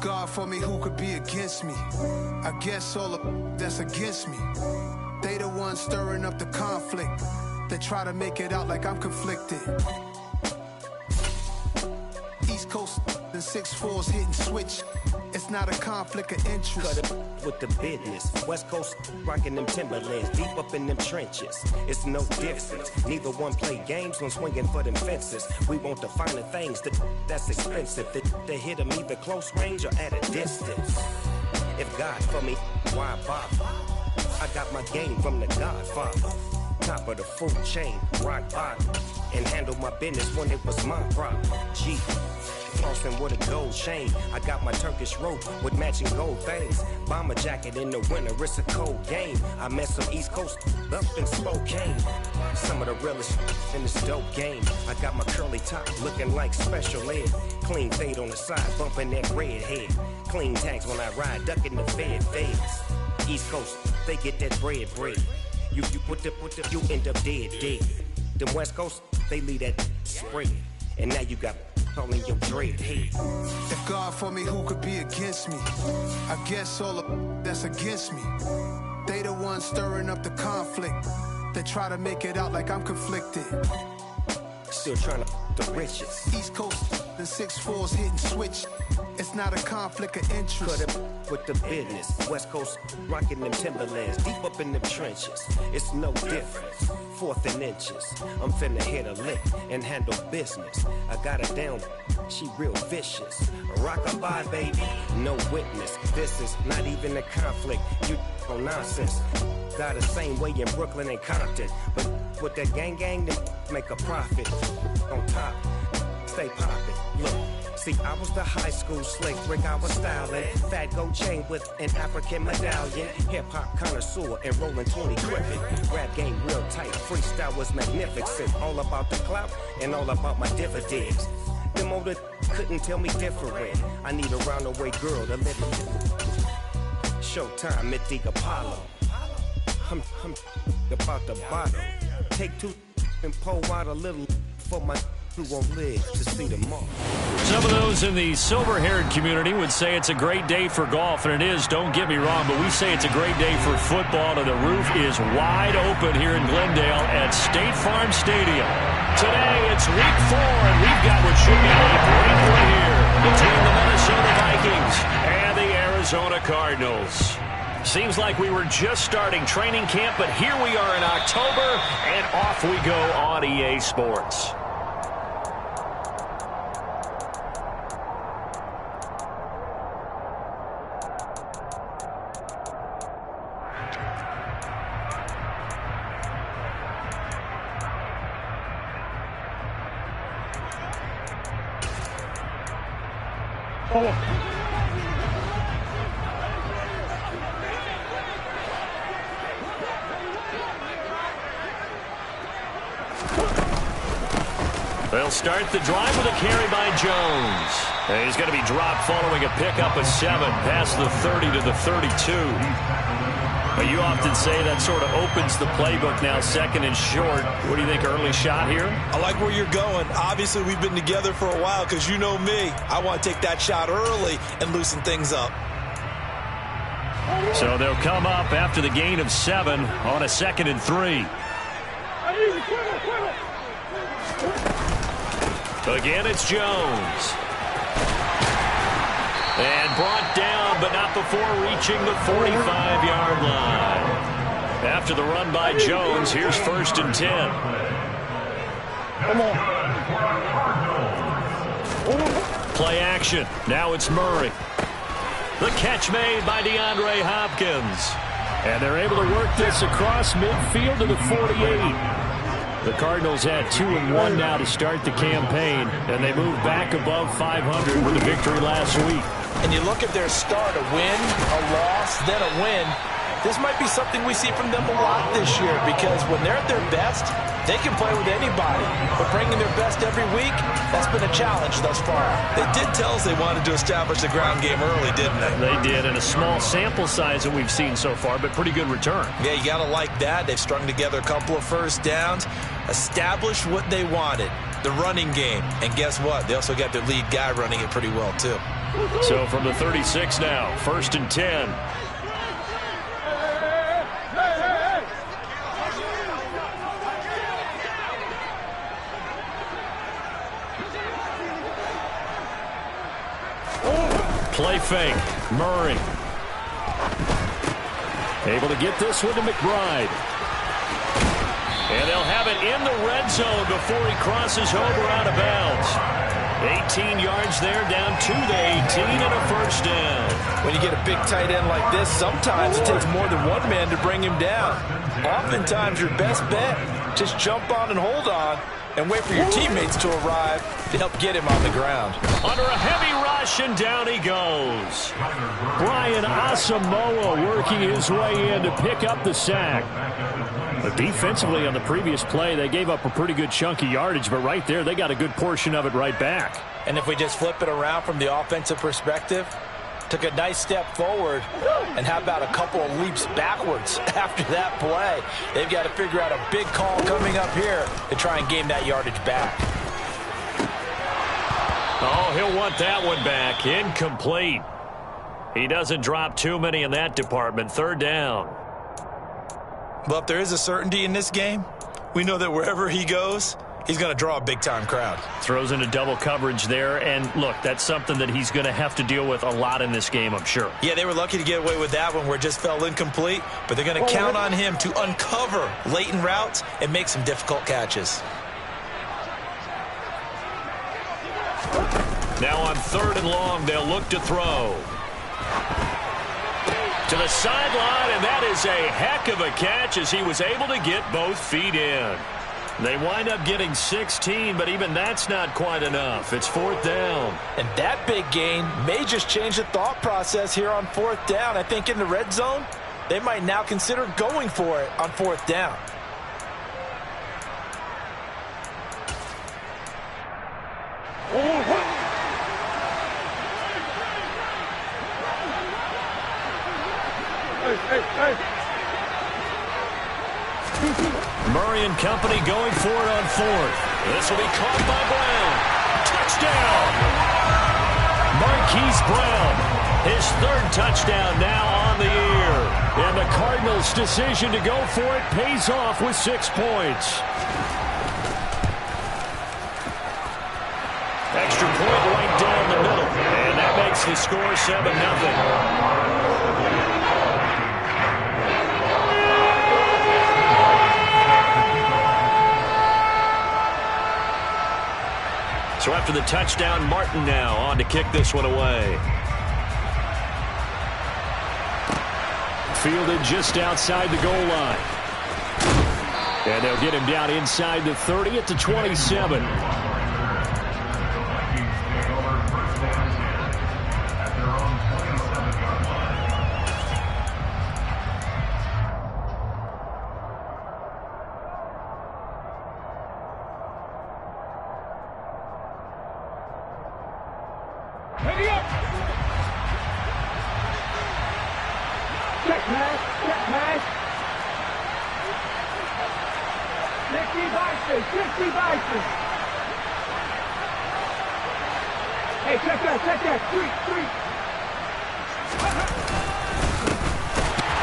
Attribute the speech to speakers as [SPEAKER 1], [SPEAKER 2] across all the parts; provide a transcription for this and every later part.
[SPEAKER 1] God for me, who could be against me? I guess all the that's against me. They the ones stirring up the conflict. They try to make it out like I'm conflicted. East Coast and 6'4's hitting switch. It's not a conflict of interest.
[SPEAKER 2] Cut it with the business. West Coast rocking them Timberlands, deep up in them trenches. It's no difference. Neither one play games when swinging for them fences. We want the finer things that's expensive. They hit them either close range or at a distance. If God for me, why bother? I got my game from the Godfather. Top of the food chain, rock bottom. And handle my business when it was my problem. G. Flossing with a gold chain. I got my Turkish rope with matching gold things. Bomber jacket in the winter, it's a cold game. I met some East Coast up in Spokane. Some of the realest in this dope game. I got my curly top looking like special ed. Clean fade on the side, bumping that red head. Clean tags when I ride, ducking the feds. East Coast, they get that bread. You end up dead. Them West Coast, they leave that spread. And now you got calling your dread head.
[SPEAKER 1] If God for me, who could be against me? I guess all the that's against me. They the ones stirring up the conflict. They try to make it out like I'm conflicted.
[SPEAKER 2] Still trying to the riches.
[SPEAKER 1] East Coast and 6'4's hitting switch. It's not a conflict of interest.
[SPEAKER 2] Cut it with the business. West Coast rocking them Timberlands, deep up in them trenches. It's no difference. 4th and inches. I'm finna hit a lick and handle business. I got her down, she real vicious. Rock-a-bye, baby, no witness. This is not even a conflict. You on nonsense. Got the same way in Brooklyn and Compton. But with that gang, then make a profit. On top, stay poppin'. Look. See, I was the high school slick Rick, I was styling. Fat gold chain with an African medallion. Hip-hop connoisseur and rolling 20 Griffin. Rap game real tight, freestyle was magnificent. All about the clout and all about my dividends. Them older couldn't tell me different. I need a roundaway girl to live it. Showtime at the Apollo. I'm about the bottom. Take 2 and pour out a little for my who won't live to see them all.
[SPEAKER 3] Some of those in the silver-haired community would say it's a great day for golf, and it is, don't get me wrong, but we say it's a great day for football, and the roof is wide open here in Glendale at State Farm Stadium. Today, it's week 4, and we've got what should be a great one here between the Minnesota Vikings and the Arizona Cardinals. Seems like we were just starting training camp, but here we are in October, and off we go on EA Sports. They'll start the drive with a carry by Jones. And he's going to be dropped following a pickup of 7 past the 30 to the 32. But you often say that sort of opens the playbook now, 2nd and short. What do you think, early shot here?
[SPEAKER 4] I like where you're going. Obviously, we've been together for a while because you know me. I want to take that shot early and loosen things up.
[SPEAKER 3] So they'll come up after the gain of 7 on a 2nd and 3. Again, it's Jones. And brought down, but not before reaching the 45-yard line. After the run by Jones, here's 1st and 10.
[SPEAKER 5] Come on.
[SPEAKER 3] Play action. Now it's Murray. The catch made by DeAndre Hopkins. And they're able to work this across midfield to the 48. The Cardinals had 2-1 now to start the campaign, and they moved back above 500 with a victory last week.
[SPEAKER 4] And you look at their start, a win, a loss, then a win. This might be something we see from them a lot this year because when they're at their best, they can play with anybody. But bringing their best every week, that's been a challenge thus far. They did tell us they wanted to establish the ground game early, didn't they?
[SPEAKER 3] They did, and a small sample size that we've seen so far, but pretty good return.
[SPEAKER 4] Yeah, you got to like that. They've strung together a couple of first downs, established what they wanted, the running game. And guess what? They also got their lead guy running it pretty well, too.
[SPEAKER 3] So from the 36 now, 1st and 10. Play fake. Murray. Able to get this one to McBride. And they'll have it in the red zone before he crosses over out of bounds. 18 yards there, down to the 18 and a first down.
[SPEAKER 4] When you get a big tight end like this, sometimes it takes more than one man to bring him down. Oftentimes, your best bet, just jump on and hold on and wait for your teammates to arrive to help get him on the ground.
[SPEAKER 3] Under a heavy rush, and down he goes. Brian Asamoah working his way in to pick up the sack. But defensively on the previous play, they gave up a pretty good chunk of yardage, but right there, they got a good portion of it right back.
[SPEAKER 4] And if we just flip it around from the offensive perspective, took a nice step forward, and how about a couple of leaps backwards after that play? They've got to figure out a big call coming up here to try and gain that yardage back.
[SPEAKER 3] Oh, he'll want that one back. Incomplete. He doesn't drop too many in that department. 3rd down.
[SPEAKER 4] Well, if there is a certainty in this game, we know that wherever he goes, he's going to draw a big-time crowd.
[SPEAKER 3] Throws into double coverage there, and look, that's something that he's going to have to deal with a lot in this game, I'm sure.
[SPEAKER 4] Yeah, they were lucky to get away with that one where it just fell incomplete, but they're going to count on him to uncover latent routes and make some difficult catches.
[SPEAKER 3] Now on 3rd and long, they'll look to throw. To the sideline, and that is a heck of a catch as he was able to get both feet in. They wind up getting 16, but even that's not quite enough. It's 4th down.
[SPEAKER 4] And that big gain may just change the thought process here on 4th down. I think in the red zone, they might now consider going for it on 4th down.
[SPEAKER 3] Murray and company going for it on 4th. This will be caught by Brown. Touchdown! Marquise Brown, his 3rd touchdown now on the year. And the Cardinals' decision to go for it pays off with 6 points. Extra point right down the middle. And that makes the score 7-0. So after the touchdown, Martin now on to kick this one away. Fielded just outside the goal line. And they'll get him down inside the 30 at the 27.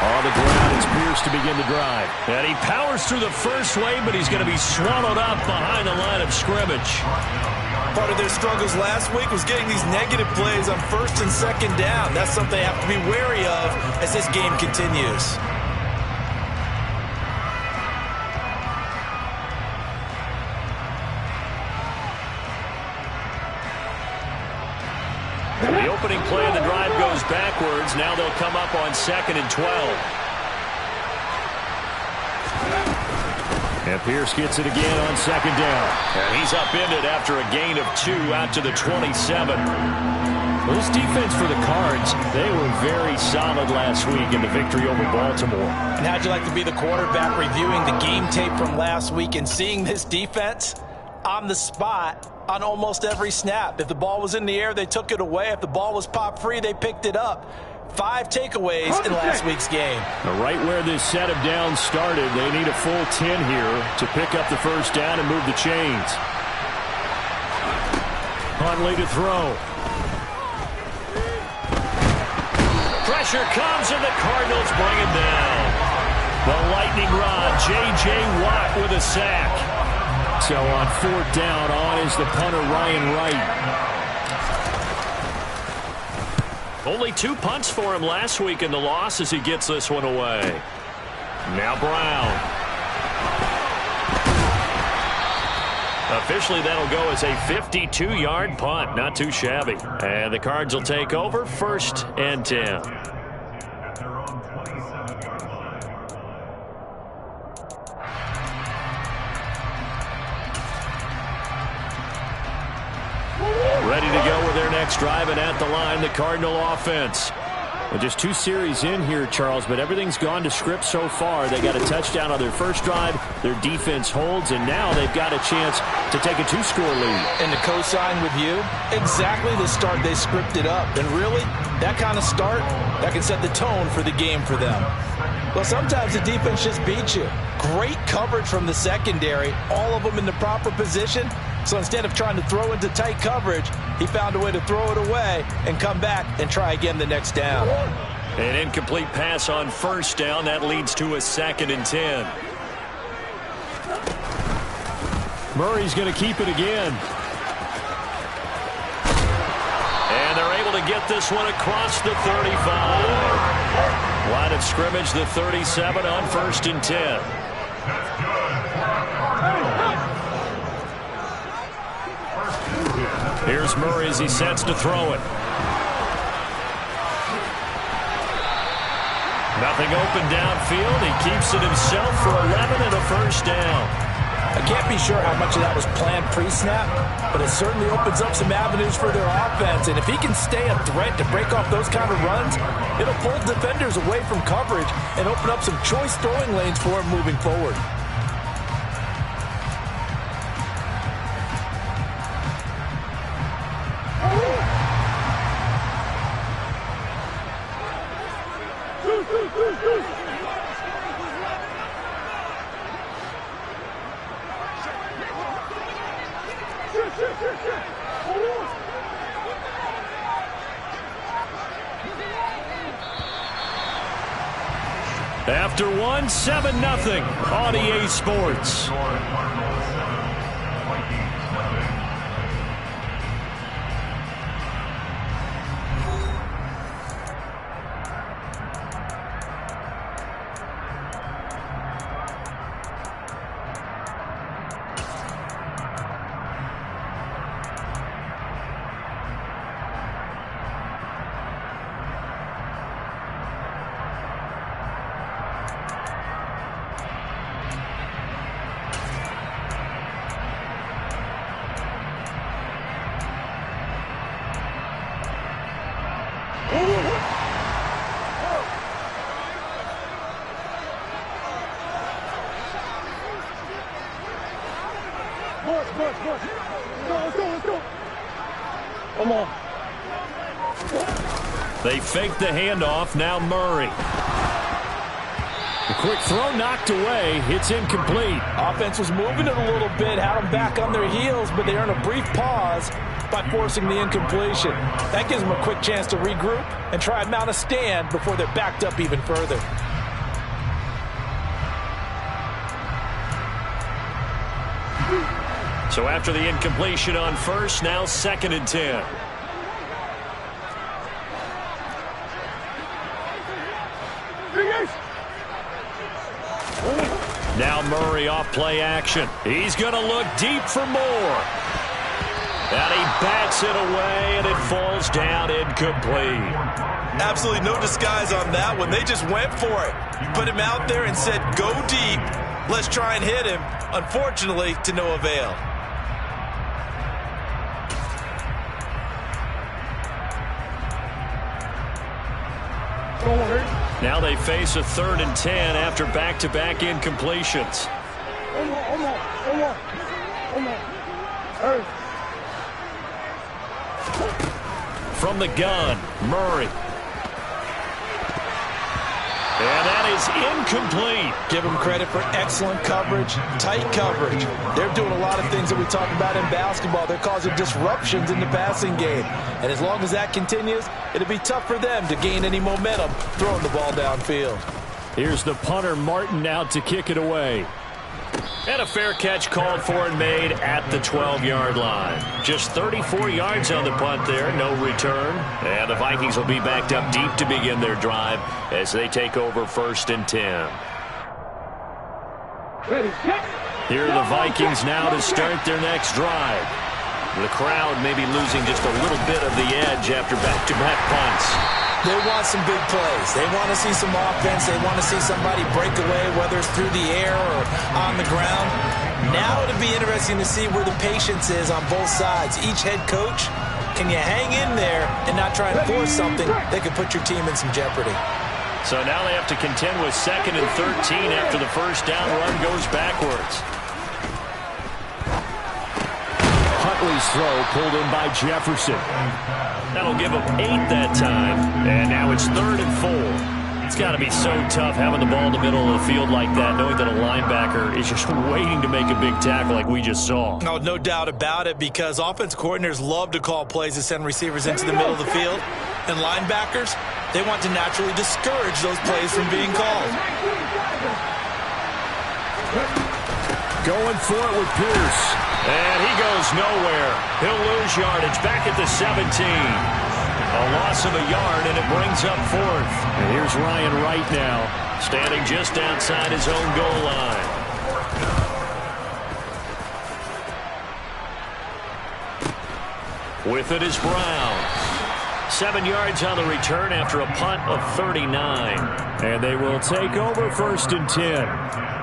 [SPEAKER 3] On the ground is Pierce to begin the drive. And he powers through the first wave, but he's going to be swallowed up behind the line of scrimmage.
[SPEAKER 4] Part of their struggles last week was getting these negative plays on 1st and 2nd down. That's something they have to be wary of as this game continues.
[SPEAKER 3] The opening play of the drive goes backwards. Now they'll come up on 2nd and 12. And Pierce gets it again on 2nd down. And he's upended after a gain of 2 out to the 27. Well, this defense for the Cards, they were very solid last week in the victory over Baltimore.
[SPEAKER 4] And how'd you like to be the quarterback reviewing the game tape from last week and seeing this defense on the spot on almost every snap? If the ball was in the air, they took it away. If the ball was popped free, they picked it up. 5 takeaways in last week's game.
[SPEAKER 3] Right where this set of downs started, they need a full 10 here to pick up the first down and move the chains. Huntley to throw. pressure comes, and the Cardinals bring him down. The lightning rod, J.J. Watt with a sack. So on 4th down, on is the punter, Ryan Wright. Only 2 punts for him last week in the loss as he gets this one away. Now Brown. Officially, that'll go as a 52-yard punt. Not too shabby. And the Cards will take over 1st and 10. Ready to go with their next drive, and at the line, the Cardinal offense. Well, just 2 series in here, Charles, but everything's gone to script so far. They got a touchdown on their first drive. Their defense holds, and now they've got a chance to take a 2-score lead.
[SPEAKER 4] And to co-sign with you, exactly the start they scripted up. And really, that kind of start, that can set the tone for the game for them. Well, sometimes the defense just beats you. Great coverage from the secondary, all of them in the proper position. So instead of trying to throw into tight coverage, he found a way to throw it away and come back and try again the next down.
[SPEAKER 3] An incomplete pass on 1st down. That leads to a 2nd and 10. Murray's going to keep it again. And they're able to get this one across the 35. Line of scrimmage, the 37 on 1st and 10. Here's Murray as he sets to throw it. Nothing open downfield. He keeps it himself for 11 and a 1st down.
[SPEAKER 4] I can't be sure how much of that was planned pre-snap, but it certainly opens up some avenues for their offense. And if he can stay a threat to break off those kind of runs, it'll pull defenders away from coverage and open up some choice throwing lanes for him moving forward.
[SPEAKER 3] After 1, 7-0 on EA Sports. They fake the handoff. Now Murray. The quick throw knocked away. It's incomplete.
[SPEAKER 4] Offense was moving it a little bit, had them back on their heels, but they earn a brief pause by forcing the incompletion. That gives them a quick chance to regroup and try and mount a stand before they're backed up even further.
[SPEAKER 3] So after the incompletion on 1st, now 2nd and 10. Now Murray off play action. He's going to look deep for more. And he bats it away, and it falls down incomplete.
[SPEAKER 5] Absolutely no disguise on that one. They just went for it. Put him out there and said, go deep. Let's try and hit him. Unfortunately, to no avail.
[SPEAKER 3] Now they face a 3rd and 10 after back-to-back incompletions. From the gun, Murray. And that is incomplete.
[SPEAKER 4] Give them credit for excellent coverage, tight coverage. They're doing a lot of things that we talk about in basketball. They're causing disruptions in the passing game. And as long as that continues, it'll be tough for them to gain any momentum throwing the ball downfield.
[SPEAKER 3] Here's the punter, Martin, out to kick it away. And a fair catch called for and made at the 12-yard line. Just 34 yards on the punt there, no return. And the Vikings will be backed up deep to begin their drive as they take over 1st and 10. Here are the Vikings now to start their next drive. The crowd may be losing just a little bit of the edge after back-to-back punts.
[SPEAKER 4] They want some big plays. They want to see some offense. They want to see somebody break away, whether it's through the air or on the ground. Now it'll be interesting to see where the patience is on both sides. Each head coach, can you hang in there and not try and force something that could put your team in some jeopardy?
[SPEAKER 3] So now they have to contend with 2nd and 13 after the first down run goes backwards. Huntley's throw pulled in by Jefferson. That'll give him 8 that time. And now it's 3rd and 4. It's got to be so tough having the ball in the middle of the field like that, knowing that a linebacker is just waiting to make a big tackle like we just saw.
[SPEAKER 4] No doubt about it, because offense coordinators love to call plays to send receivers into the middle of the field. And linebackers, they want to naturally discourage those plays from being called.
[SPEAKER 3] Going for it with Pierce. And he goes nowhere. He'll lose yardage back at the 17. A loss of a yard, and it brings up 4th. And here's Ryan Wright now, standing just outside his own goal line. With it is Brown. 7 yards on the return after a punt of 39. And they will take over 1st and 10.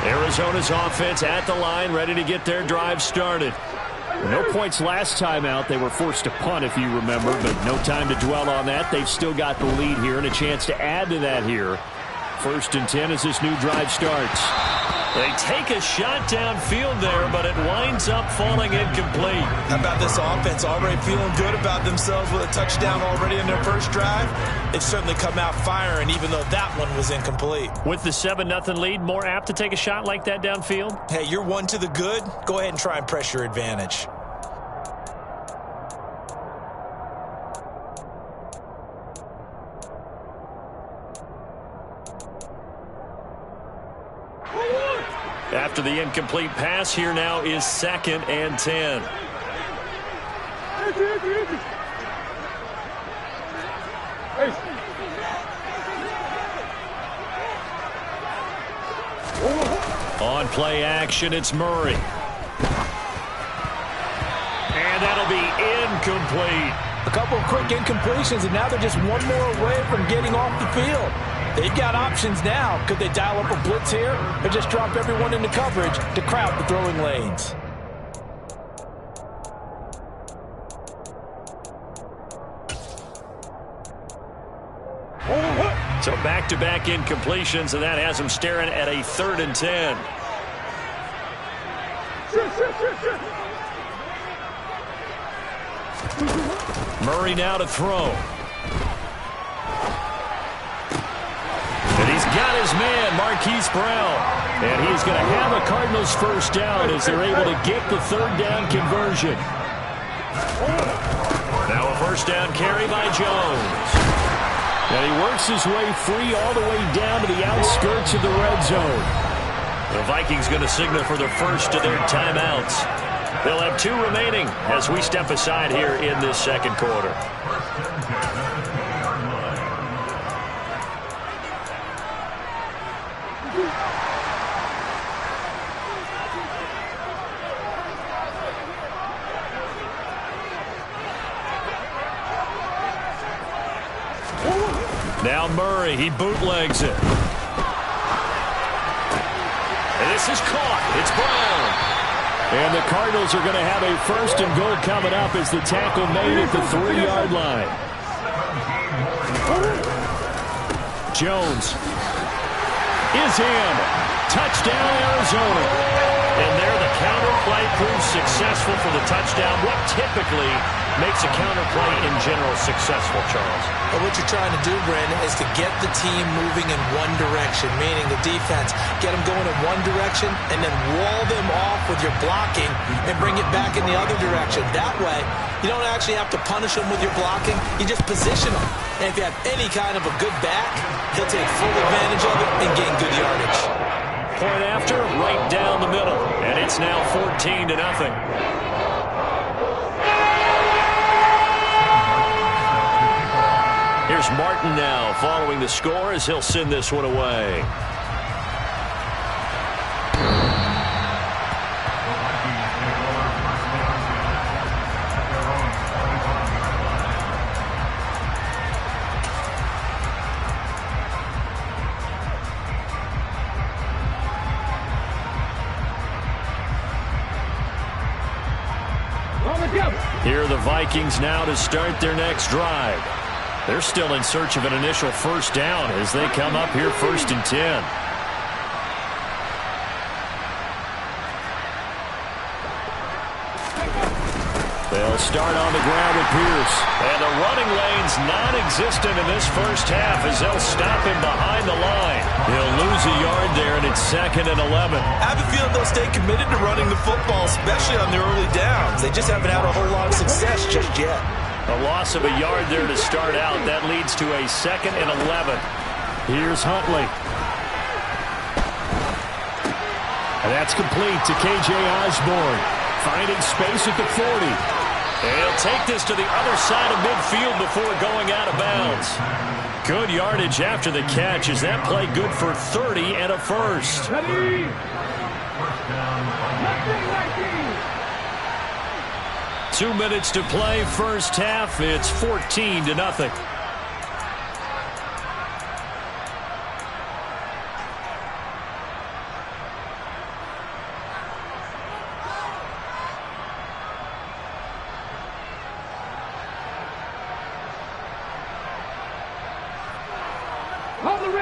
[SPEAKER 3] Arizona's offense at the line, ready to get their drive started. No points last time out. They were forced to punt, if you remember, but no time to dwell on that. They've still got the lead here and a chance to add to that here. 1st and 10 as this new drive starts. They take a shot downfield there, but it winds up falling incomplete.
[SPEAKER 4] How about this offense already feeling good about themselves with a touchdown already in their first drive? They've certainly come out firing, even though that one was incomplete.
[SPEAKER 3] With the 7-0 lead, more apt to take a shot like that downfield?
[SPEAKER 4] Hey, you're one to the good. Go ahead and try and press your advantage.
[SPEAKER 3] After the incomplete pass, here now is 2nd and 10. On play action, it's Murray. And that'll be incomplete.
[SPEAKER 4] A couple of quick incompletions, and now they're just one more away from getting off the field. They've got options now. Could they dial up a blitz here or just drop everyone into coverage to crowd the throwing lanes?
[SPEAKER 3] So back-to-back incompletions, and that has them staring at a 3rd and 10. Murray now to throw. And he's got his man, Marquise Brown. And he's going to have a Cardinals first down as they're able to get the 3rd down conversion. Now a first down carry by Jones. And he works his way free all the way down to the outskirts of the red zone. The Vikings going to signal for their first of their timeouts. They'll have 2 remaining as we step aside here in this second quarter. Now Murray, he bootlegs it. And this is caught. It's Brown. And the Cardinals are going to have a 1st and goal coming up as the tackle made at the 3-yard line. Jones is in. Touchdown, Arizona. And there the counter play proves successful for the touchdown. What typically makes a counter play in general successful, Charles?
[SPEAKER 4] Well, what you're trying to do, Brandon, is to get the team moving in one direction, meaning the defense, get them going in one direction and then wall them off with your blocking and bring it back in the other direction. That way, you don't actually have to punish them with your blocking. You just position them. And if you have any kind of a good back, he'll take full advantage of it and gain good yardage.
[SPEAKER 3] Point after, right down the middle. And it's now 14-0. Here's Martin now following the score as he'll send this one away. Here are the Vikings now to start their next drive. They're still in search of an initial first down as they come up here 1st and 10. They'll start on the ground with Pierce. And the running lane's non-existent in this first half as they'll stop him behind the line. He'll lose a yard there, and it's 2nd and 11.
[SPEAKER 5] I have a feeling they'll stay committed to running the football, especially on their early downs. They just haven't had a whole lot of success just yet.
[SPEAKER 3] A loss of a yard there to start out. That leads to a 2nd and 11. Here's Huntley. And that's complete to K.J. Osborne. Finding space at the 40. And he'll take this to the other side of midfield before going out of bounds. Good yardage after the catch. Is that play good for 30 and a first? 2 minutes to play, first half. It's 14-0.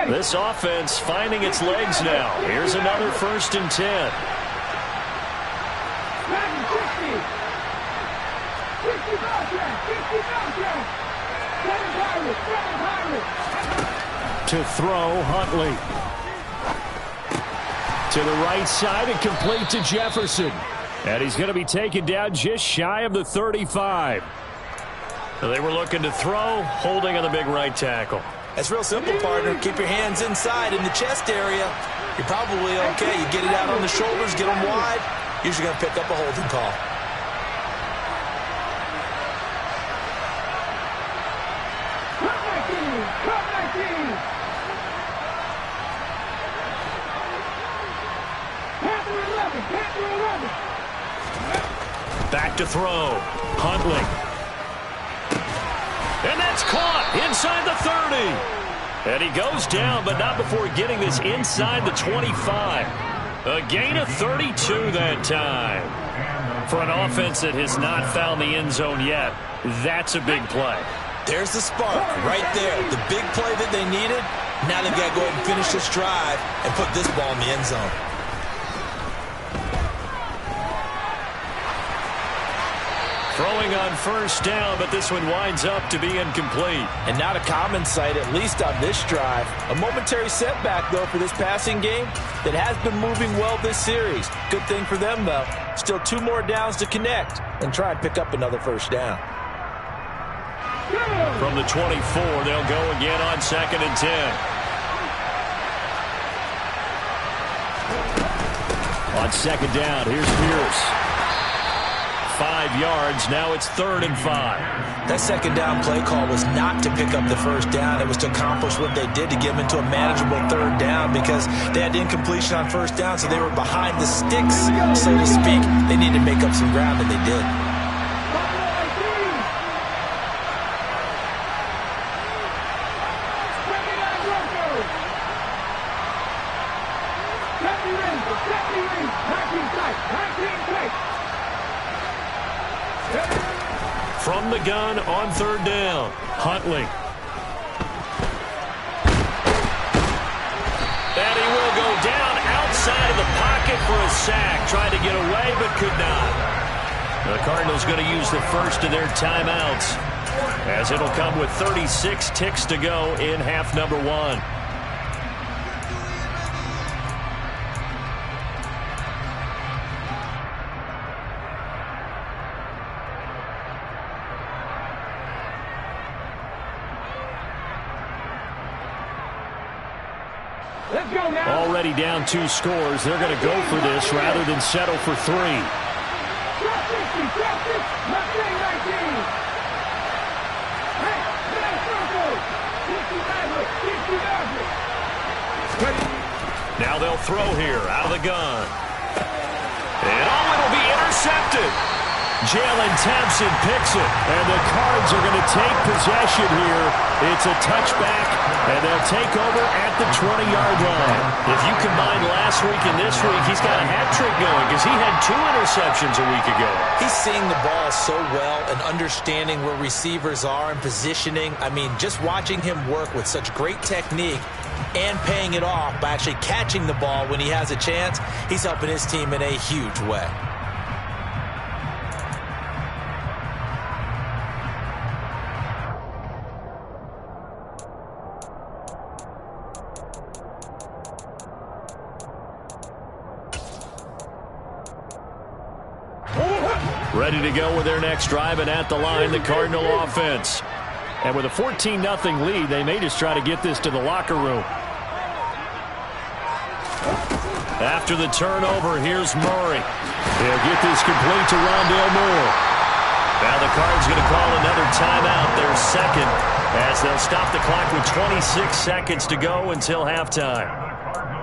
[SPEAKER 3] This offense finding its legs now. Here's another 1st and 10. To throw, Huntley. To the right side and complete to Jefferson. And he's going to be taken down just shy of the 35. They were looking to throw, holding on the big right tackle.
[SPEAKER 4] That's real simple, partner. Keep your hands inside in the chest area. You're probably okay. You get it out on the shoulders, get them wide. Usually going to pick up a holding call.
[SPEAKER 3] Back to throw. Huntley. And that's caught inside the 30. And he goes down, but not before getting this inside the 25. A gain of 32 that time. For an offense that has not found the end zone yet, that's a big play.
[SPEAKER 4] There's the spark right there. The big play that they needed. Now they've got to go ahead and finish this drive and put this ball in the end zone.
[SPEAKER 3] Throwing on first down, but this one winds up to be incomplete.
[SPEAKER 4] And not a common sight, at least on this drive. A momentary setback, though, for this passing game that has been moving well this series. Good thing for them, though. Still 2 more downs to connect and try and pick up another first down.
[SPEAKER 3] From the 24, they'll go again on 2nd and 10. On 2nd down, here's Pierce. 5 yards. Now it's 3rd and 5.
[SPEAKER 4] That 2nd down play call was not to pick up the first down. It was to accomplish what they did to get them into a manageable 3rd down because they had incompletion on first down, so they were behind the sticks, so to speak. They needed to make up some ground, and they did.
[SPEAKER 3] From the gun on 3rd down, Huntley. looking for a sack. Tried to get away, but could not. The Cardinals going to use the first of their timeouts, as it'll come with 36 ticks to go in half number one. Already down 2 scores. They're going to go for this rather than settle for 3. Now they'll throw here out of the gun. And it'll be intercepted. Jalen Thompson picks it, and the Cards are going to take possession here. It's a touchback, and they'll take over at the 20-yard line. If you combine last week and this week, he's got a hat trick going because he had 2 interceptions a week ago.
[SPEAKER 4] He's seeing the ball so well and understanding where receivers are and positioning. I mean, just watching him work with such great technique and paying it off by actually catching the ball when he has a chance, he's helping his team in a huge way.
[SPEAKER 3] Ready to go with their next drive, and at the line, the Cardinal offense. And with a 14-0 lead, they may just try to get this to the locker room. After the turnover, here's Murray. He'll get this complete to Rondale Moore. Now the Cards going to call another timeout, their second, as they'll stop the clock with 26 seconds to go until halftime.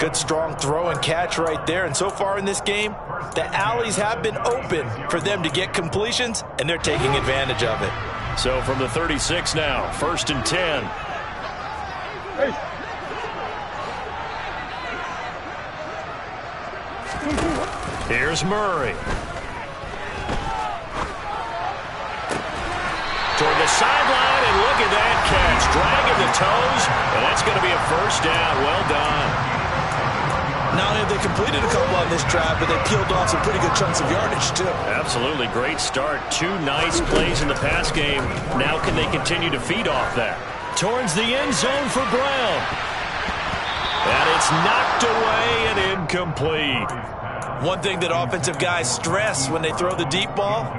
[SPEAKER 4] Good, strong throw and catch right there. And so far in this game, the alleys have been open for them to get completions, and they're taking advantage of it.
[SPEAKER 3] So from the 36 now, 1st and 10. Here's Murray. Toward the sideline, and look at that catch. Dragging the toes, and that's going to be a first down. Well done.
[SPEAKER 4] Not only have they completed a couple on this drive, but they peeled off some pretty good chunks of yardage, too. Absolutely.
[SPEAKER 3] Great start. 2 nice plays in the pass game. Now can they continue to feed off that? Towards the end zone for Brown. And it's knocked away and incomplete.
[SPEAKER 4] One thing that offensive guys stress when they throw the deep ball,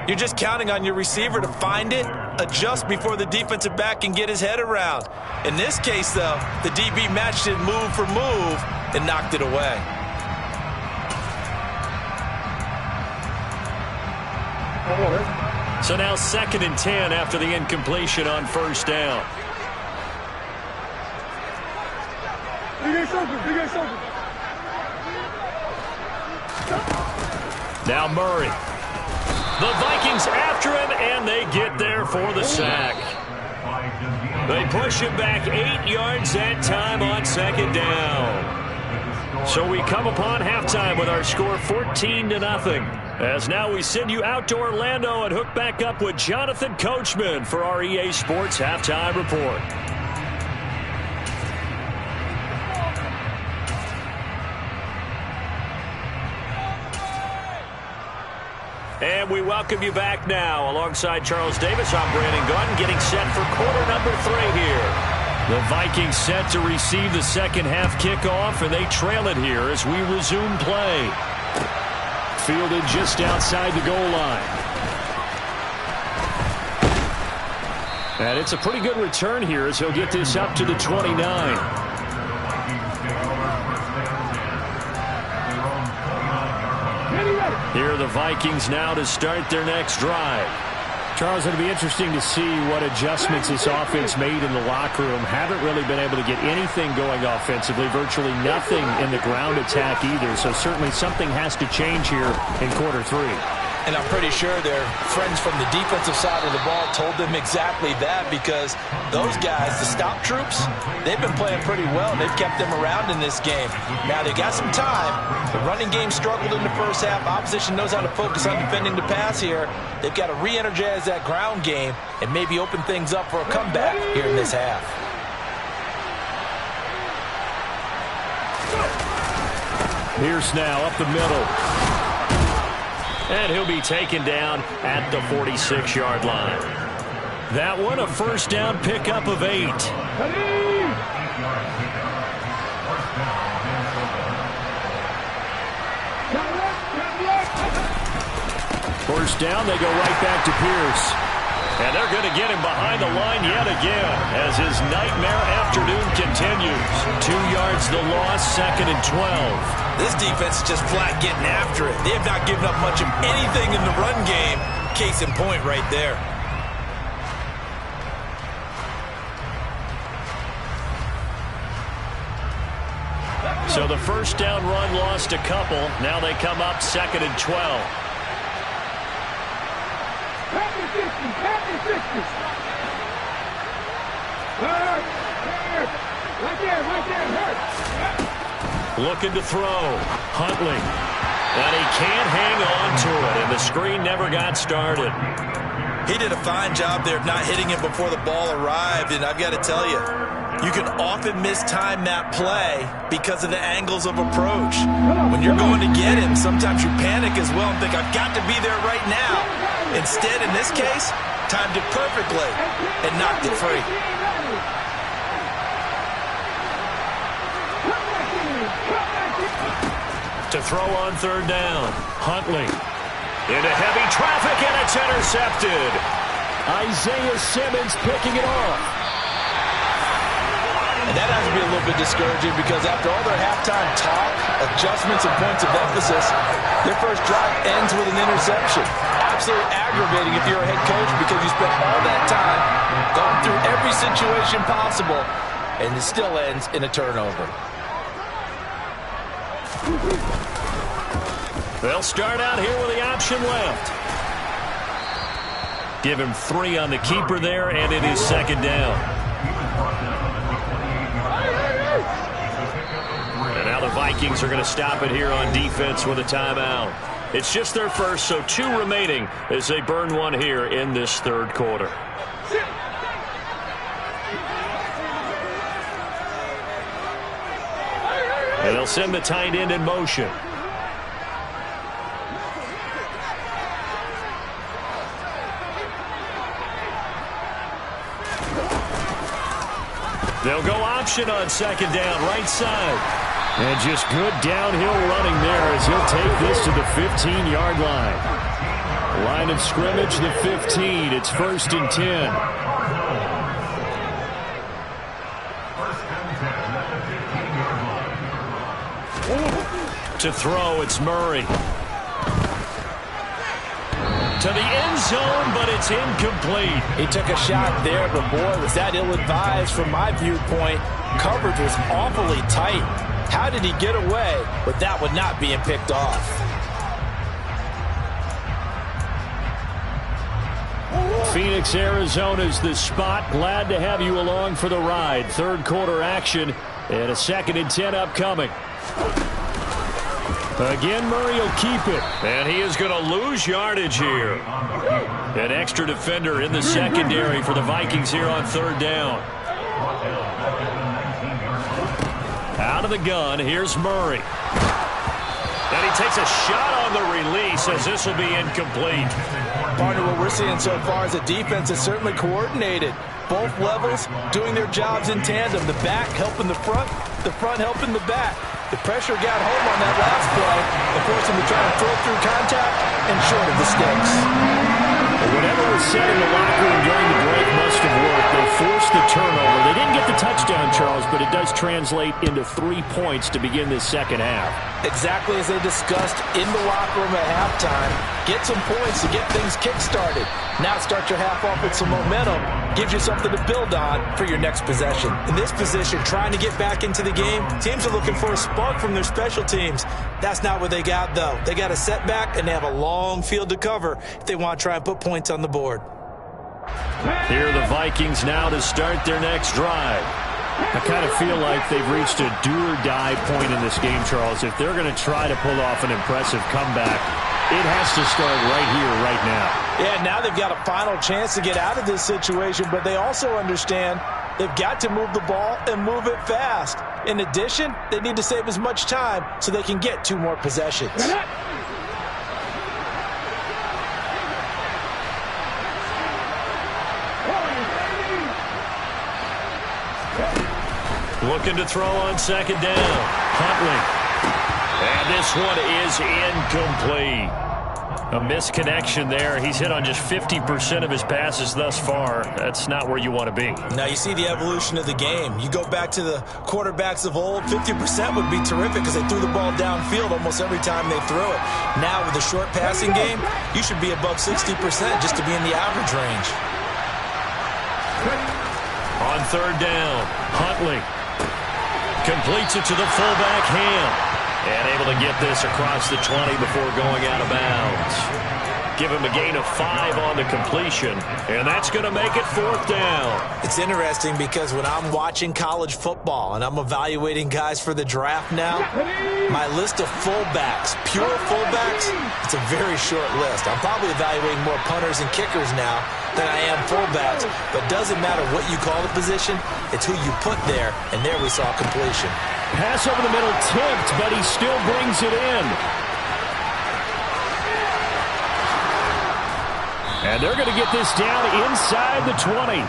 [SPEAKER 4] you're just counting on your receiver to find it, adjust before the defensive back can get his head around. In this case, though, the DB matched it move for move and knocked it away.
[SPEAKER 3] So now 2nd and 10 after the incompletion on 1st down. Now Murray. The Vikings after him, and they get there for the sack. They push him back 8 yards that time on 2nd down. So we come upon halftime with our score 14-0. As now we send you out to Orlando and hook back up with Jonathan Coachman for our EA Sports Halftime Report. And we welcome you back now. Alongside Charles Davis, I'm Brandon Gaudin, getting set for quarter number 3 here. The Vikings set to receive the second half kickoff, and they trail it here as we resume play. Fielded just outside the goal line. And it's a pretty good return here as he'll get this up to the 29. Here are the Vikings now to start their next drive. Charles, it'll be interesting to see what adjustments this offense made in the locker room. Haven't really been able to get anything going offensively, virtually nothing in the ground attack either. So certainly something has to change here in quarter 3.
[SPEAKER 4] And I'm pretty sure their friends from the defensive side of the ball told them exactly that, because those guys, the stop troops, they've been playing pretty well. They've kept them around in this game. Now they got some time. The running game struggled in the first half. Opposition knows how to focus on defending the pass here. They've got to re-energize that ground game and maybe open things up for a comeback here in this half.
[SPEAKER 3] Pierce now up the middle. And he'll be taken down at the 46-yard line. That one a first down pickup of 8. First down, they go right back to Pierce. And they're going to get him behind the line yet again as his nightmare afternoon continues. 2 yards the loss, 2nd and 12.
[SPEAKER 5] This defense is just flat getting after it. They have not given up much of anything in the run game. Case in point right there.
[SPEAKER 3] So the first down run lost a couple. Now they come up 2nd and 12. Looking to throw. Huntley. And he can't hang on to it, and the screen never got started.
[SPEAKER 5] He did a fine job there of not hitting him before the ball arrived, and I've got to tell you, you can often mistime that play because of the angles of approach. When you're going to get him, sometimes you panic as well and think, I've got to be there right now. Instead, in this case, timed it perfectly and knocked it free.
[SPEAKER 3] To throw on third down. Huntley. Into heavy traffic, and it's intercepted. Isaiah Simmons picking it off.
[SPEAKER 4] And that has to be a little bit discouraging because after all their halftime talk, adjustments and points of emphasis, their first drive ends with an interception. Absolutely aggravating if you're a head coach because you spent all that time going through every situation possible, and it still ends in a turnover.
[SPEAKER 3] They'll start out here with the option left. Give him 3 on the keeper there, and it is 2nd down. And now the Vikings are going to stop it here on defense with a timeout. It's just their first, so 2 remaining as they burn one here in this third quarter. And they'll send the tight end in motion. They'll go option on 2nd down, right side. And just good downhill running there as he'll take this to the 15-yard line. Line of scrimmage, the 15. It's 1st and 10. To throw, it's Murray. To the end zone, but it's incomplete.
[SPEAKER 4] He took a shot there, but boy, was that ill-advised from my viewpoint. Coverage was awfully tight. How did he get away with that one not being picked off?
[SPEAKER 3] Phoenix, Arizona's the spot. Glad to have you along for the ride. Third quarter action and a 2nd and 10 upcoming. Again, Murray will keep it. And he is going to lose yardage here. An extra defender in the secondary for the Vikings here on 3rd down. Out of the gun, here's Murray. And he takes a shot on the release as this will be incomplete.
[SPEAKER 4] Partner, what we're seeing so far is a defense that's certainly coordinated. Both levels doing their jobs in tandem. The back helping the front helping the back. The pressure got home on that last play and forced him to try and throw through contact and short of the sticks.
[SPEAKER 3] Whatever was said in the locker room during the break must have worked. They forced the turnover. They didn't get the touchdown, Charles, but it does translate into 3 points to begin this second half.
[SPEAKER 4] Exactly as they discussed in the locker room at halftime. Get some points to get things kick-started. Now start your half off with some momentum. Gives you something to build on for your next possession. In this position, trying to get back into the game, teams are looking for a spark from their special teams. That's not what they got, though. They got a setback, and they have a long field to cover if they want to try and put points on the board.
[SPEAKER 3] Here are the Vikings now to start their next drive. I kind of feel like they've reached a do-or-die point in this game, Charles. If they're going to try to pull off an impressive comeback, it has to start right here, right now.
[SPEAKER 4] Yeah, now they've got a final chance to get out of this situation, but they also understand they've got to move the ball and move it fast. In addition, they need to save as much time so they can get 2 more possessions.
[SPEAKER 3] Looking to throw on second down. Huntley. And this one is incomplete. A misconnection there. He's hit on just 50% of his passes thus far. That's not where you want to be.
[SPEAKER 4] Now you see the evolution of the game. You go back to the quarterbacks of old, 50% would be terrific because they threw the ball downfield almost every time they threw it. Now with the short passing game, you should be above 60% just to be in the average range.
[SPEAKER 3] On third down, Huntley completes it to the fullback, Ham. And able to get this across the 20 before going out of bounds. Give him a gain of 5 on the completion, and that's going to make it 4th down.
[SPEAKER 4] It's interesting because when I'm watching college football and I'm evaluating guys for the draft now, my list of fullbacks, pure fullbacks, it's a very short list. I'm probably evaluating more punters and kickers now than I am fullbacks, but it doesn't matter what you call the position, it's who you put there, and there we saw completion.
[SPEAKER 3] Pass over the middle tipped, but he still brings it in. And they're going to get this down inside the 20.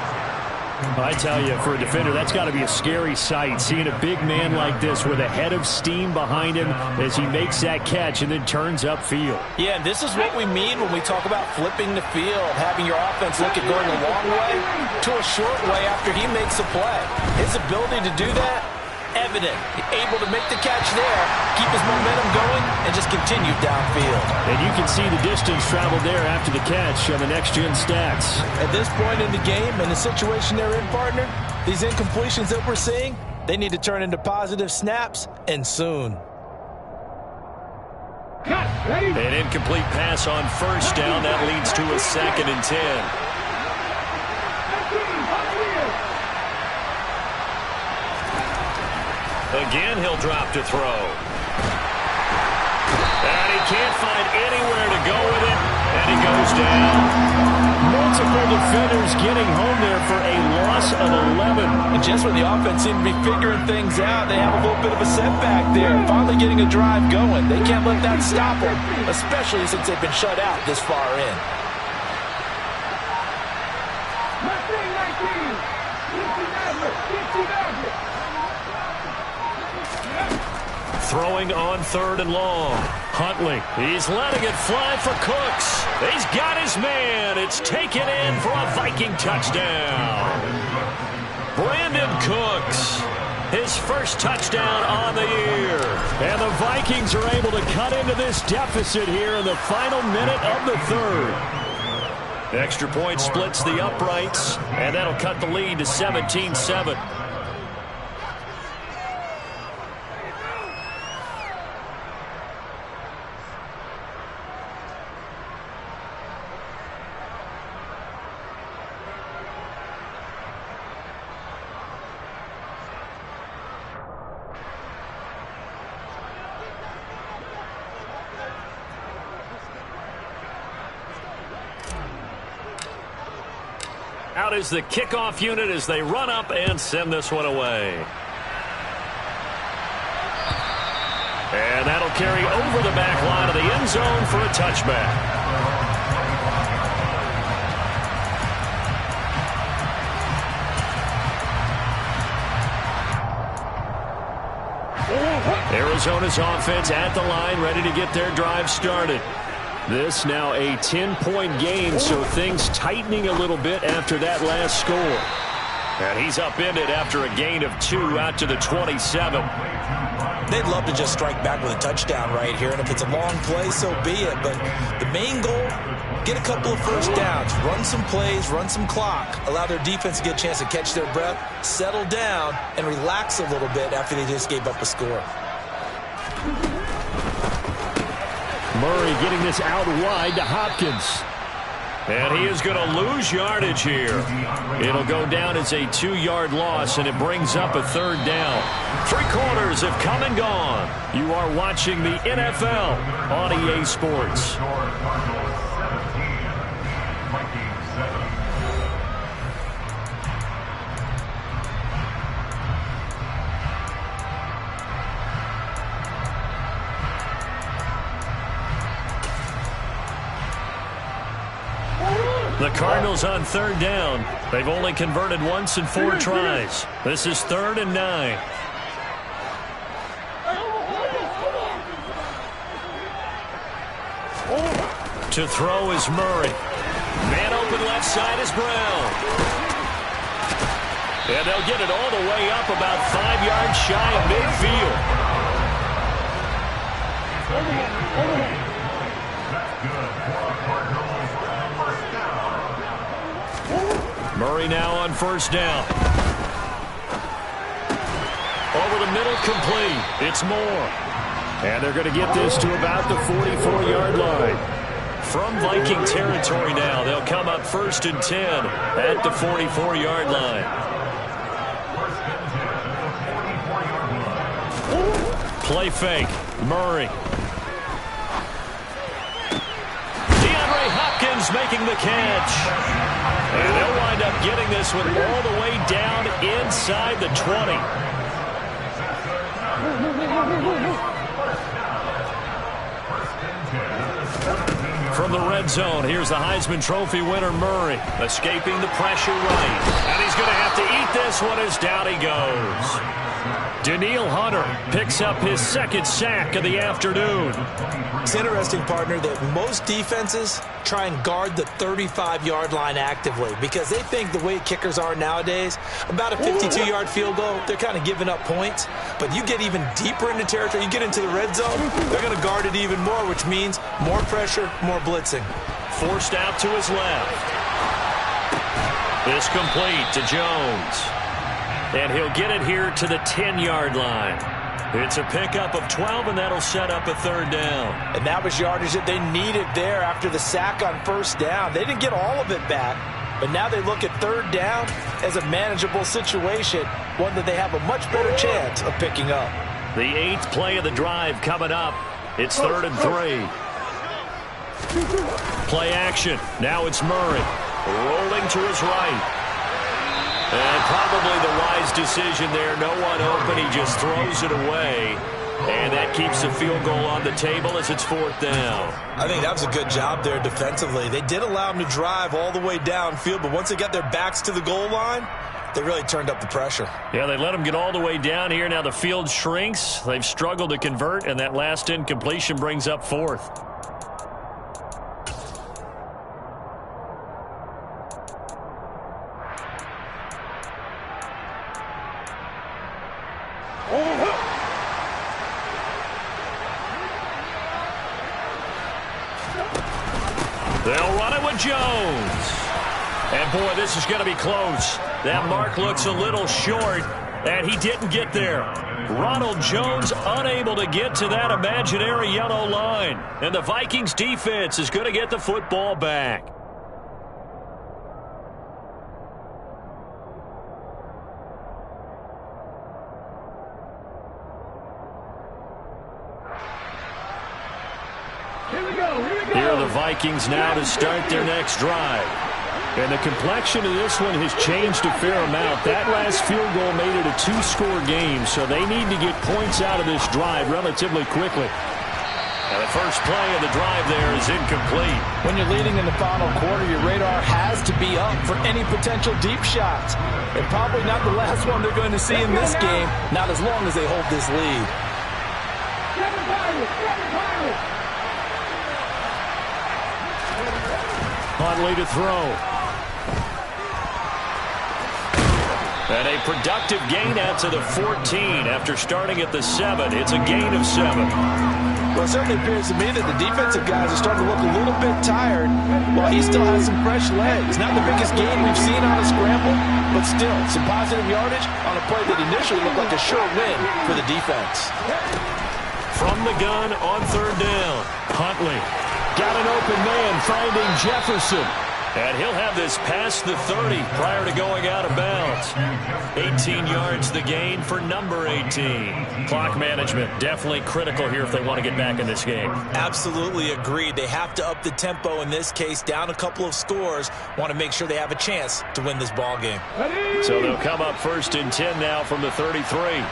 [SPEAKER 3] I tell you, for a defender, that's got to be a scary sight, seeing a big man like this with a head of steam behind him as he makes that catch and then turns upfield.
[SPEAKER 4] Yeah, and this is what we mean when we talk about flipping the field, having your offense look at going a long way to a short way after he makes a play. His ability to do that, evident. Able to make the catch there, keep his momentum going, and just continue downfield.
[SPEAKER 3] And you can see the distance traveled there after the catch on the next-gen stats.
[SPEAKER 4] At this point in the game, and the situation they're in, partner, these incompletions that we're seeing, they need to turn into positive snaps, and soon.
[SPEAKER 3] An incomplete pass on first down. That leads to a 2nd and 10. Again, he'll drop to throw. And he can't find anywhere to go with it, and he goes down. Multiple defenders getting home there for a loss of 11.
[SPEAKER 4] And just when the offense seemed to be figuring things out, they have a little bit of a setback there. Finally getting a drive going. They can't let that stop them, especially since they've been shut out this far in.
[SPEAKER 3] Throwing on 3rd and long. Huntley, he's letting it fly for Cooks. He's got his man. It's taken in for a Viking touchdown. Brandon Cooks, his first touchdown on the year. And the Vikings are able to cut into this deficit here in the final minute of the 3rd. Extra point splits the uprights, and that'll cut the lead to 17-7. Out is the kickoff unit as they run up and send this one away. And that'll carry over the back line of the end zone for a touchback. Arizona's offense at the line, ready to get their drive started. This now a 10-point game, so things tightening a little bit after that last score. And he's upended after a gain of 2 out to the 27.
[SPEAKER 4] They'd love to just strike back with a touchdown right here, and if it's a long play, so be it. But the main goal, get a couple of first downs, run some plays, run some clock, allow their defense to get a chance to catch their breath, settle down, and relax a little bit after they just gave up a score.
[SPEAKER 3] Murray getting this out wide to Hopkins. And he is going to lose yardage here. It'll go down as a 2-yard loss, and it brings up a 3rd down. 3 quarters have come and gone. You are watching the NFL on EA Sports. The Cardinals on third down. They've only converted once in 4 tries. This is 3rd and 9. To throw is Murray. Man open left side is Brown. And they'll get it all the way up about 5 yards shy of midfield. Murray now on 1st down. Over the middle, complete. It's Moore. And they're going to get this to about the 44-yard line. From Viking territory now, they'll come up 1st and 10 at the 44-yard line. Play fake. Murray. DeAndre Hopkins making the catch. And they'll wind up getting this one all the way down inside the 20. From the red zone, here's the Heisman Trophy winner, Murray, escaping the pressure right. And he's going to have to eat this one as down he goes. Danielle Hunter picks up his 2nd sack of the afternoon.
[SPEAKER 4] It's interesting, partner, that most defenses try and guard the 35-yard line actively because they think the way kickers are nowadays, about a 52-yard field goal, they're kind of giving up points. But you get even deeper into territory, you get into the red zone, they're going to guard it even more, which means more pressure, more blitzing.
[SPEAKER 3] Forced out to his left. This complete to Jones. And he'll get it here to the 10-yard line. It's a pickup of 12, and that'll set up a 3rd down.
[SPEAKER 4] And that was yardage that they needed there after the sack on 1st down. They didn't get all of it back, but now they look at 3rd down as a manageable situation, one that they have a much better chance of picking up.
[SPEAKER 3] The 8th play of the drive coming up. It's 3rd and 3. Play action. Now it's Murray. Rolling to his right. And probably the wise decision there. No one open. He just throws it away. And that keeps the field goal on the table as it's 4th down.
[SPEAKER 5] I think that was a good job there defensively. They did allow them to drive all the way downfield, but once they got their backs to the goal line, they really turned up the pressure.
[SPEAKER 3] Yeah, they let them get all the way down here. Now the field shrinks. They've struggled to convert, and that last incompletion brings up 4th. They'll run it with Jones. And, boy, this is going to be close. That mark looks a little short, and he didn't get there. Ronald Jones unable to get to that imaginary yellow line. And the Vikings defense is going to get the football back. Here are the Vikings now to start their next drive. And the complexion of this one has changed a fair amount. That last field goal made it a 2-score game, so they need to get points out of this drive relatively quickly. And the first play of the drive there is incomplete.
[SPEAKER 4] When you're leading in the final quarter, your radar has to be up for any potential deep shots. And probably not the last one they're going to see in this game, not as long as they hold this lead.
[SPEAKER 3] Huntley to throw. And a productive gain out to the 14 after starting at the 7. It's a gain of 7.
[SPEAKER 4] Well, it certainly appears to me that the defensive guys are starting to look a little bit tired while he still has some fresh legs. Not the biggest gain we've seen on a scramble, but still some positive yardage on a play that initially looked like a sure win for the defense.
[SPEAKER 3] From the gun on 3rd down, Huntley got an open man finding Jefferson. And he'll have this past the 30 prior to going out of bounds. 18 yards the gain for number 18. Clock management definitely critical here if they want to get back in this game.
[SPEAKER 5] Absolutely agreed. They have to up the tempo in this case, down a couple of scores. Want to make sure they have a chance to win this ball game.
[SPEAKER 3] So they'll come up 1st and 10 now from the 33.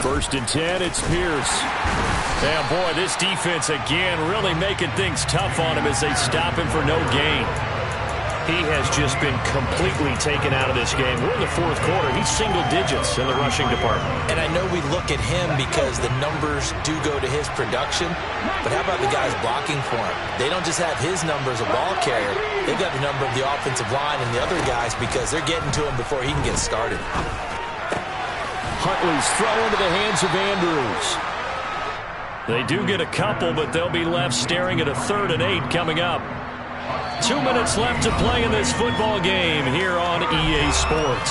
[SPEAKER 3] First and 10, it's Pierce. And boy, this defense again really making things tough on him as they stop him for no gain. He has just been completely taken out of this game. We're in the fourth quarter. He's single digits in the rushing department.
[SPEAKER 4] And I know we look at him because the numbers do go to his production, but how about the guys blocking for him? They don't just have his number as a ball carrier. They've got the number of the offensive line and the other guys because they're getting to him before he can get started.
[SPEAKER 3] Huntley's throw into the hands of Andrews. They do get a couple, but they'll be left staring at a 3rd and 8 coming up. 2 minutes left to play in this football game here on EA Sports.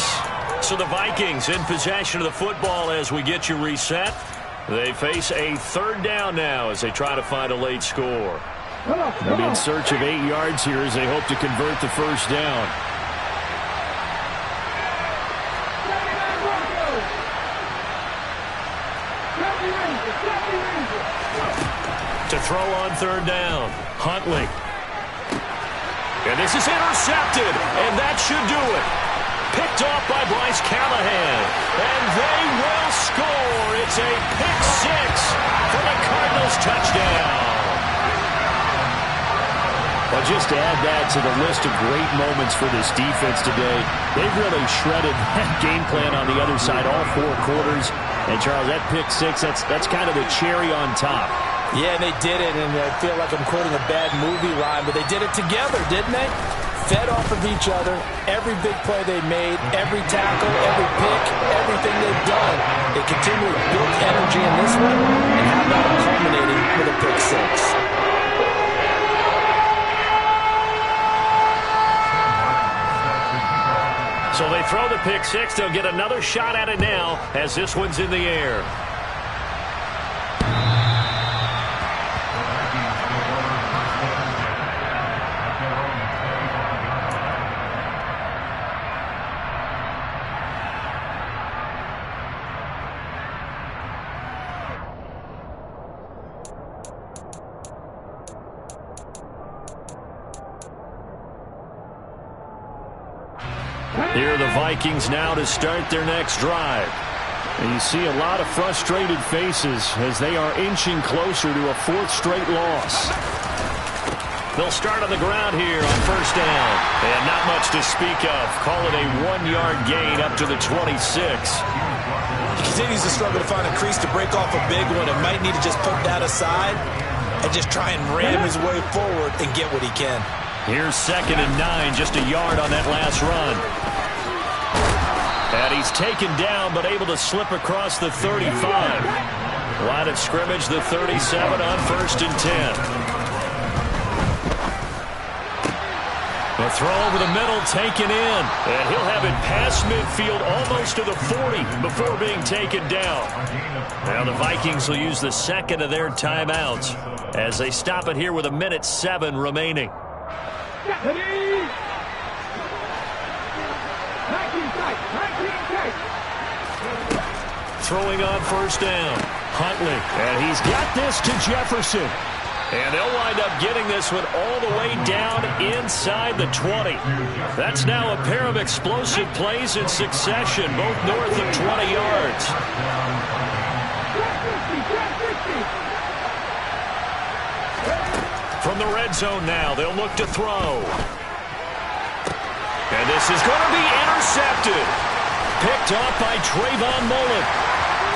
[SPEAKER 3] So the Vikings in possession of the football as we get you reset. They face a 3rd down now as they try to find a late score. They'll be in search of 8 yards here as they hope to convert the first down. To throw on 3rd down, Huntley. And this is intercepted, and that should do it. Picked off by Bryce Callahan, and they will score. It's a pick 6 for the Cardinals touchdown. Well, just to add that to the list of great moments for this defense today, they've really shredded that game plan on the other side all 4 quarters. And, Charles, that pick 6, that's kind of the cherry on top.
[SPEAKER 4] Yeah, they did it, and I feel like I'm quoting a bad movie line, but they did it together, didn't they? Fed off of each other, every big play they made, every tackle, every pick, everything they've done. They continually built energy in this one, and how about it culminating with a pick 6.
[SPEAKER 3] So they throw the pick 6. They'll get another shot at it now as this one's in the air. Here are the Vikings now to start their next drive. And you see a lot of frustrated faces as they are inching closer to a 4th straight loss. They'll start on the ground here on 1st down. And not much to speak of. Call it a 1-yard gain up to the 26.
[SPEAKER 4] He continues to struggle to find a crease to break off a big one and might need to just put that aside and just try and ram his way forward and get what he can.
[SPEAKER 3] Here's 2nd and 9, just a yard on that last run. And he's taken down, but able to slip across the 35. Line of scrimmage, the 37 on 1st and 10. The throw over the middle taken in. And he'll have it past midfield almost to the 40 before being taken down. Now the Vikings will use the 2nd of their timeouts as they stop it here with 1:07 remaining. Throwing on 1st down, Huntley, and he's got this to Jefferson. And they'll wind up getting this one all the way down inside the 20. That's now a pair of explosive plays in succession, both north of 20 yards. From the red zone now, they'll look to throw. And this is going to be intercepted. Picked off by Trayvon Mullen.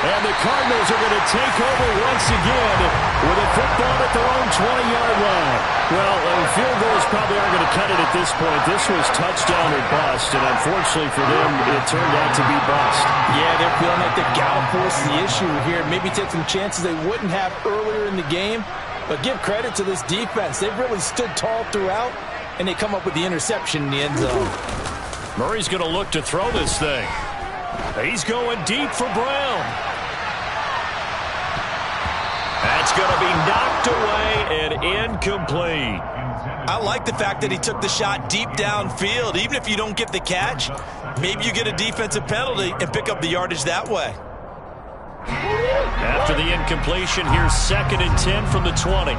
[SPEAKER 3] And the Cardinals are going to take over once again with a football at their own 20-yard line. Well, field goals probably aren't going to cut it at this point. This was touchdown or bust, and unfortunately for them, it turned out to be bust.
[SPEAKER 4] Yeah, they're feeling like they got to force the issue here. Maybe take some chances they wouldn't have earlier in the game. But give credit to this defense. They've really stood tall throughout, and they come up with the interception in the end zone.
[SPEAKER 3] Murray's going to look to throw this thing. He's going deep for Brown. That's going to be knocked away and incomplete.
[SPEAKER 5] I like the fact that he took the shot deep downfield. Even if you don't get the catch, maybe you get a defensive penalty and pick up the yardage that way.
[SPEAKER 3] After the incompletion, here's 2nd and 10 from the 20.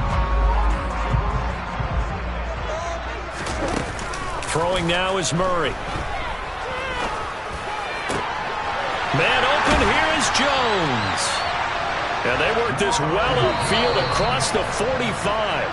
[SPEAKER 3] Throwing now is Murray. Man open, here is Jones. And they work this well upfield across the 45.